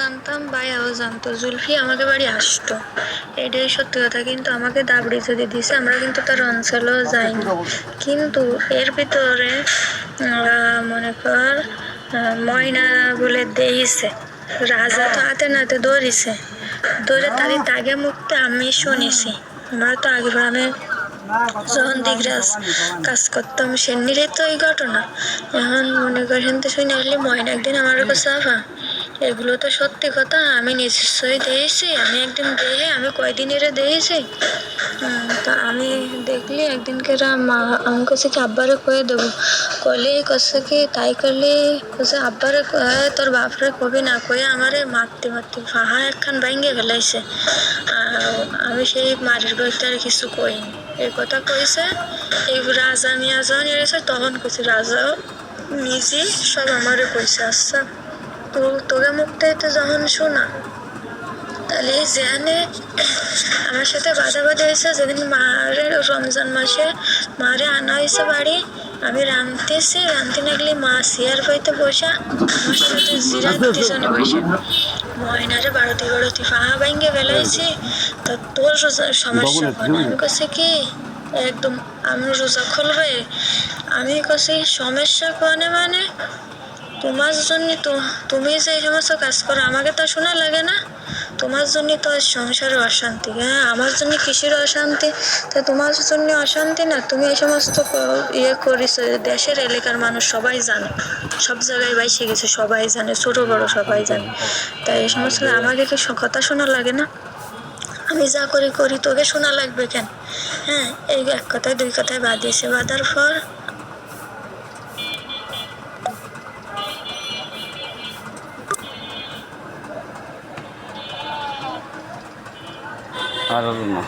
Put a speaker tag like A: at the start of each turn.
A: জানতাম, ভাইয়াও জানতো জুলফি আমাকে বাড়ি আসতো, এটাই সত্যি কথা। কিন্তু আমাকে দাবড়ি যদি দিছে, আমরা কিন্তু তার অঞ্চলেও যাইনি। কিন্তু এর ভিতরে মনে কর ময়না বলে দিয়েছে, রাজা তো হাতে নাতে ধরিছে, ধরে তারই তাগে মুক্তি আমি শুনেছি। আমরা তো আগে গ্রামে যখন দিগরাজ কাজ করতাম সেদিনই তো এই ঘটনা। এখন মনে করেন তো শুনে আসলে ময়না একদিন আমার কাছে আফা, এগুলো তো সত্যি কথা, আমি নিশ্চয়ই দিয়েছি, আমি একদিন দেখে, আমি কয়দিনের দিয়েছি। তা আমি দেখলি একদিনকে মা আমি কাছে কি আব্বারে কয়ে দেবো, কলে কছে কি তাই করলে কছে আব্বারে তোর বাপরে কবি না কয়ে আমারে মারতে মারতে ফাহা একখান ভাঙ্গে ফেলাইছে। আমি সেই মারের বইটা আর কিছু কইনি, এই কথা কইছে। এই রাজা মিয়া যখন এসে তখন কইছে, রাজাও নিজে সব আমারে কইছে। আচ্ছা তো তোকে মুখটাইতে যখন শোনা, তাহলে যেখানে আমার সাথে বাদাবাদি হয়েছে, যেদিন মারে রমজান মাসে মারে আনা হয়েছে বাড়ি, আমি রাঁধতেছি, রাঁধতে না গেলে মা চেয়ার পাইতে বসা আমার সাথে জিরাত পিছনে বসে ময়নারে বাড়তি ফাহা ভাঙ্গে ফেলাইছি। তা তোর সমস্যা হয়, আমি কাছে কি একদম আমি রোজা খুলবে, আমি কাছে সমস্যা কোয়ানে মানে তোমার জন্য তো, তুমি যে এই সমস্ত কাজ করো আমাকে তা শোনা লাগে না? তোমার জন্য তো সংসারে অশান্তি, হ্যাঁ আমার জন্য কিসের অশান্তি? তা তোমার জন্য অশান্তি না, তুমি এই সমস্ত ইয়ে করিস, দেশের এলাকার মানুষ সবাই জানে, সব জায়গায় বাইসে গেছে, সবাই জানে, ছোট বড় সবাই জানে। তাই এই সমস্ত আমাকে কি কথা শোনা লাগে না? আমি যা করি করি, তোকে শোনা লাগবে কেন? হ্যাঁ, এই এক কথায় দুই কথায় বাঁধিয়েছে, বাঁধার পর
B: আর না।